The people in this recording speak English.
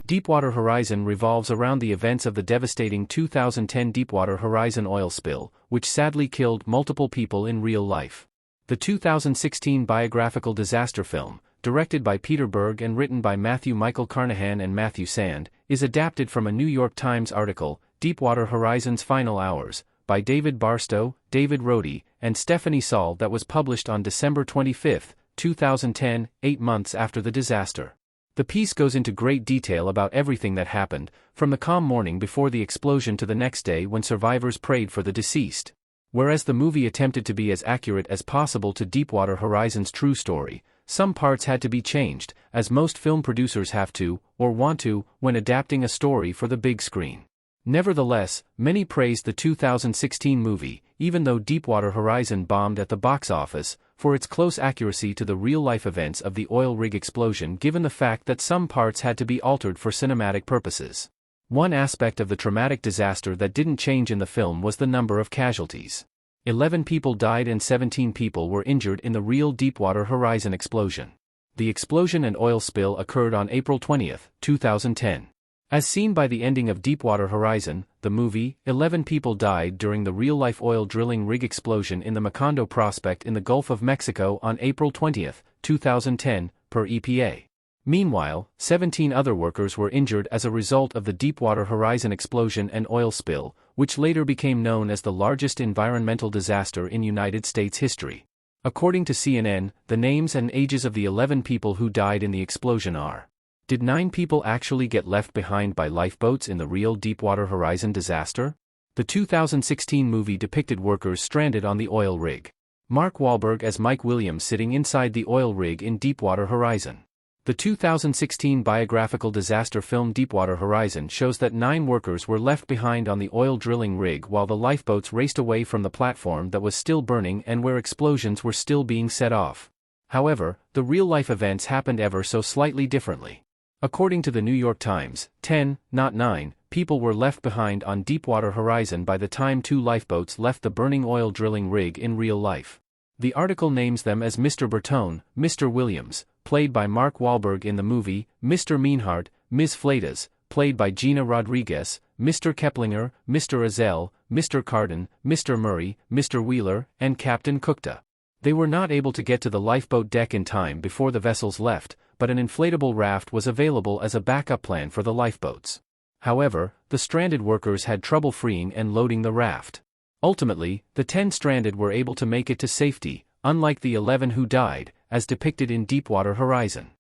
Deepwater Horizon revolves around the events of the devastating 2010 Deepwater Horizon oil spill, which sadly killed multiple people in real life. The 2016 biographical disaster film, directed by Peter Berg and written by Matthew Michael Carnahan and Matthew Sand, is adapted from a New York Times article, Deepwater Horizon's Final Hours, by David Barstow, David Rohde, and Stephanie Saul that was published on December 25, 2010, 8 months after the disaster. The piece goes into great detail about everything that happened, from the calm morning before the explosion to the next day when survivors prayed for the deceased. Whereas the movie attempted to be as accurate as possible to Deepwater Horizon's true story, some parts had to be changed, as most film producers have to, or want to, when adapting a story for the big screen. Nevertheless, many praised the 2016 movie, even though Deepwater Horizon bombed at the box office, for its close accuracy to the real-life events of the oil rig explosion given the fact that some parts had to be altered for cinematic purposes. One aspect of the traumatic disaster that didn't change in the film was the number of casualties. 11 people died and 17 people were injured in the real Deepwater Horizon explosion. The explosion and oil spill occurred on April 20, 2010. As seen by the ending of Deepwater Horizon, the movie, 11 people died during the real-life oil drilling rig explosion in the Macondo prospect in the Gulf of Mexico on April 20, 2010, per EPA. Meanwhile, 17 other workers were injured as a result of the Deepwater Horizon explosion and oil spill, which later became known as the largest environmental disaster in United States history. According to CNN, the names and ages of the 11 people who died in the explosion are: Did 9 people actually get left behind by lifeboats in the real Deepwater Horizon disaster? The 2016 movie depicted workers stranded on the oil rig. Mark Wahlberg as Mike Williams sitting inside the oil rig in Deepwater Horizon. The 2016 biographical disaster film Deepwater Horizon shows that 9 workers were left behind on the oil drilling rig while the lifeboats raced away from the platform that was still burning and where explosions were still being set off. However, the real-life events happened ever so slightly differently. According to the New York Times, 10, not 9, people were left behind on Deepwater Horizon by the time 2 lifeboats left the burning oil drilling rig in real life. The article names them as Mr. Bertone, Mr. Williams, played by Mark Wahlberg in the movie, Mr. Meanhart, Ms. Fleitas, played by Gina Rodriguez, Mr. Keplinger, Mr. Azell, Mr. Carden, Mr. Murray, Mr. Wheeler, and Captain Cookta. They were not able to get to the lifeboat deck in time before the vessels left, but an inflatable raft was available as a backup plan for the lifeboats. However, the stranded workers had trouble freeing and loading the raft. Ultimately, the 10 stranded were able to make it to safety, unlike the 11 who died, as depicted in Deepwater Horizon.